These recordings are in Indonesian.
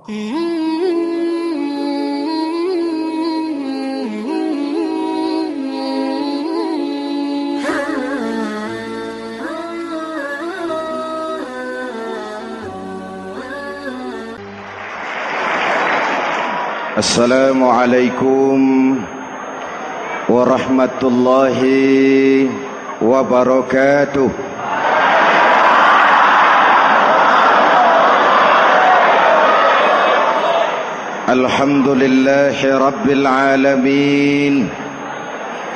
Assalamualaikum warahmatullahi wabarakatuh. Alhamdulillahi rabbil alamin,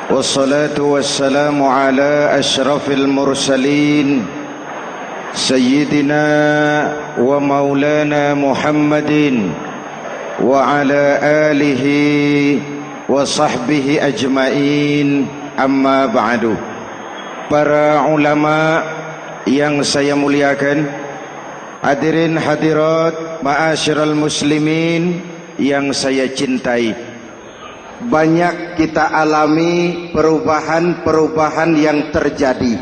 wassalatu wassalamu ala ashrafil mursalin, sayyidina wa maulana Muhammadin wa ala alihi wa sahbihi ajmain, amma ba'du. Para ulama yang saya muliakan, hadirin hadirat ma'asyiral muslimin yang saya cintai, banyak kita alami perubahan-perubahan yang terjadi,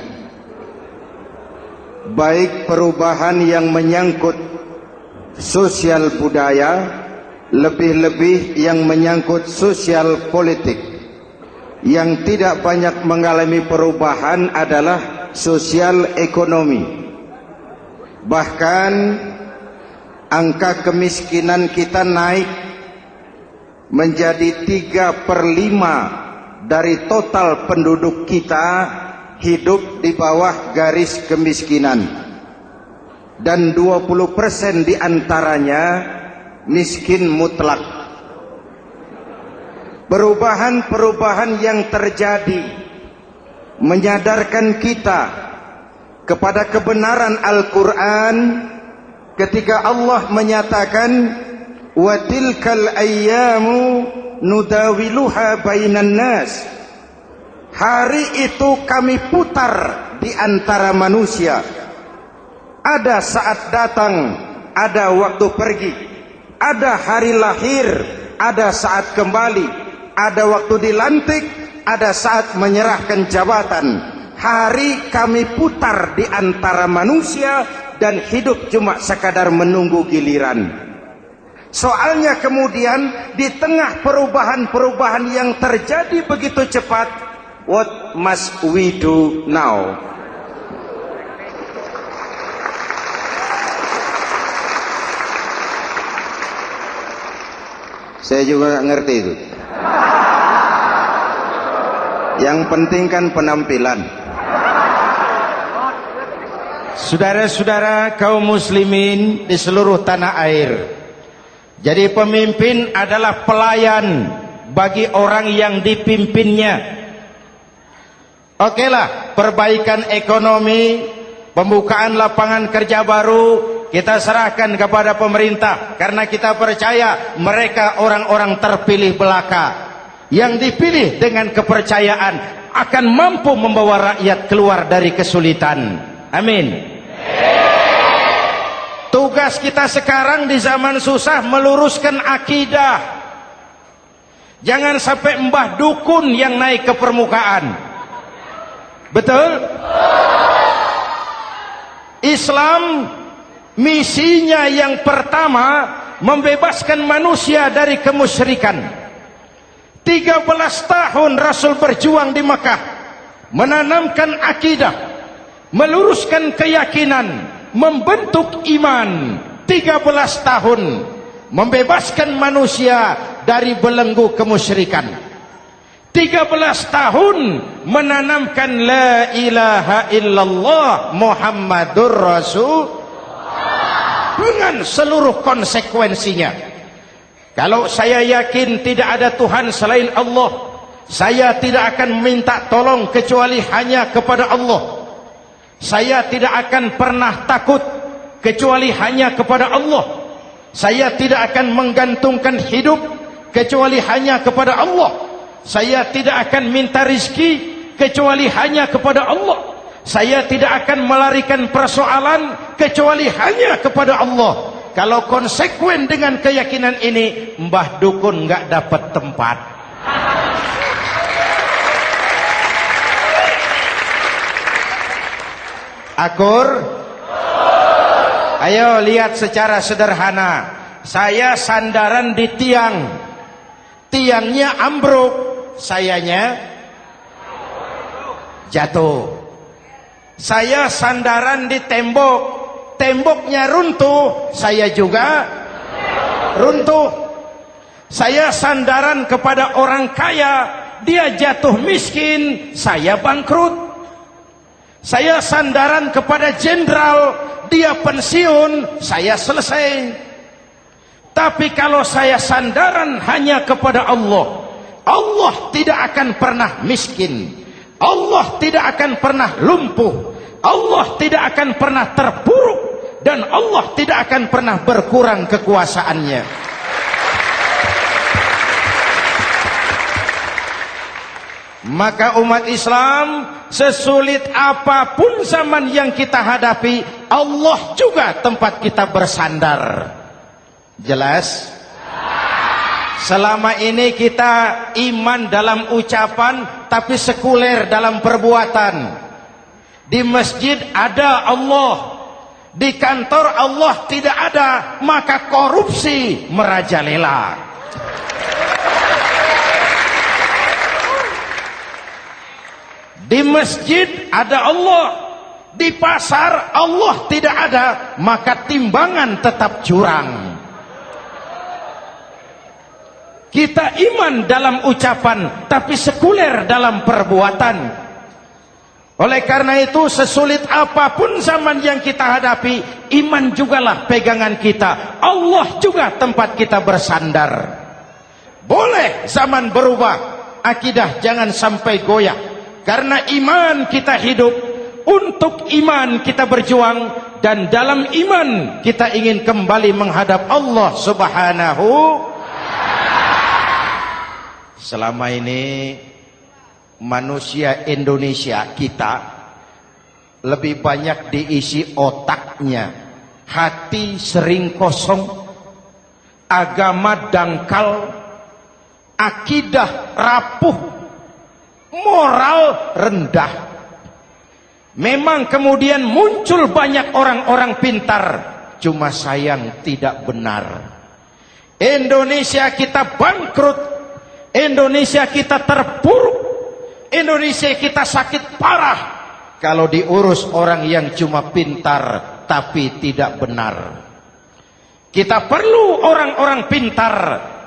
baik perubahan yang menyangkut sosial budaya, lebih-lebih yang menyangkut sosial politik. Yang tidak banyak mengalami perubahan adalah sosial ekonomi. Bahkan angka kemiskinan kita naik menjadi 3/5 dari total penduduk kita hidup di bawah garis kemiskinan, dan 20% diantaranya miskin mutlak. Perubahan-perubahan yang terjadi menyadarkan kita kepada kebenaran Al-Quran ketika Allah menyatakan wa tilkal ayyamu nudawiluha bainan nas. Hari itu kami putar di antara manusia. Ada saat datang, ada waktu pergi. Ada hari lahir, ada saat kembali, ada waktu dilantik, ada saat menyerahkan jabatan. Hari kami putar di antara manusia dan hidup cuma sekadar menunggu giliran. Soalnya kemudian di tengah perubahan-perubahan yang terjadi begitu cepat, what must we do now? Saya juga nggak ngerti itu. Yang penting kan penampilan. Saudara-saudara kaum muslimin di seluruh tanah air, jadi pemimpin adalah pelayan bagi orang yang dipimpinnya. Okelah, perbaikan ekonomi, pembukaan lapangan kerja baru kita serahkan kepada pemerintah, karena kita percaya mereka orang-orang terpilih belaka yang dipilih dengan kepercayaan akan mampu membawa rakyat keluar dari kesulitan. Amin. Tugas kita sekarang di zaman susah meluruskan akidah. Jangan sampai mbah dukun yang naik ke permukaan. Betul? Islam misinya yang pertama membebaskan manusia dari kemusyrikan. 13 tahun Rasul berjuang di Makkah, menanamkan akidah, meluruskan keyakinan, membentuk iman. 13 tahun membebaskan manusia dari belenggu kemusyrikan. 13 tahun menanamkan la ilaha illallah Muhammadur Rasul dengan seluruh konsekuensinya. Kalau saya yakin tidak ada Tuhan selain Allah, saya tidak akan meminta tolong kecuali hanya kepada Allah. Saya tidak akan pernah takut kecuali hanya kepada Allah. Saya tidak akan menggantungkan hidup kecuali hanya kepada Allah. Saya tidak akan minta rizki kecuali hanya kepada Allah. Saya tidak akan melarikan persoalan kecuali hanya kepada Allah. Kalau konsekuen dengan keyakinan ini, mbah dukun nggak dapat tempat. Akur? Ayo lihat secara sederhana. saya sandaran di tiang, tiangnya ambruk, sayanya jatuh. Saya sandaran di tembok, temboknya runtuh, saya juga runtuh. Saya sandaran kepada orang kaya, dia jatuh miskin, saya bangkrut. Saya sandaran kepada jenderal, dia pensiun, saya selesai. Tapi kalau saya sandaran hanya kepada Allah, Allah tidak akan pernah miskin, Allah tidak akan pernah lumpuh, Allah tidak akan pernah terpuruk, dan Allah tidak akan pernah berkurang kekuasaannya. Maka umat Islam, sesulit apapun zaman yang kita hadapi, Allah juga tempat kita bersandar. Jelas? Selama ini kita iman dalam ucapan, tapi sekuler dalam perbuatan. Di masjid ada Allah, di kantor Allah tidak ada, maka korupsi merajalela. Di masjid ada Allah, di pasar Allah tidak ada, maka timbangan tetap curang. Kita iman dalam ucapan, tapi sekuler dalam perbuatan. Oleh karena itu, sesulit apapun zaman yang kita hadapi, iman jugalah pegangan kita, Allah juga tempat kita bersandar. Boleh zaman berubah, akidah jangan sampai goyah. Karena iman kita hidup, untuk iman kita berjuang, dan dalam iman kita ingin kembali menghadap Allah Subhanahu. Selama ini manusia Indonesia kita lebih banyak diisi otaknya, hati sering kosong, agama dangkal, akidah rapuh, moral rendah. Memang kemudian muncul banyak orang-orang pintar, cuma sayang tidak benar. Indonesia kita bangkrut, Indonesia kita terpuruk, Indonesia kita sakit parah kalau diurus orang yang cuma pintar tapi tidak benar. Kita perlu orang-orang pintar,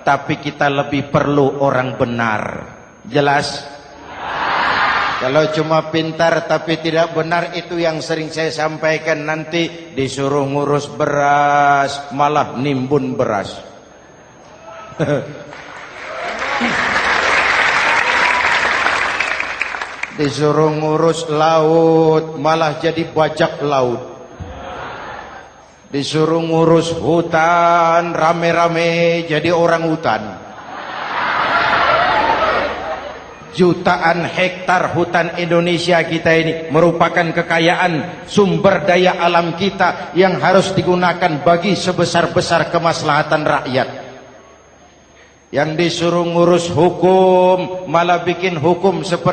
tapi kita lebih perlu orang benar. Jelas? Kalau cuma pintar tapi tidak benar, itu yang sering saya sampaikan, nanti disuruh ngurus beras malah nimbun beras. Disuruh ngurus laut malah jadi bajak laut. Disuruh ngurus hutan rame-rame jadi orang hutan. Jutaan hektar hutan Indonesia kita ini merupakan kekayaan sumber daya alam kita yang harus digunakan bagi sebesar-besar kemaslahatan rakyat. Yang disuruh ngurus hukum malah bikin hukum seperti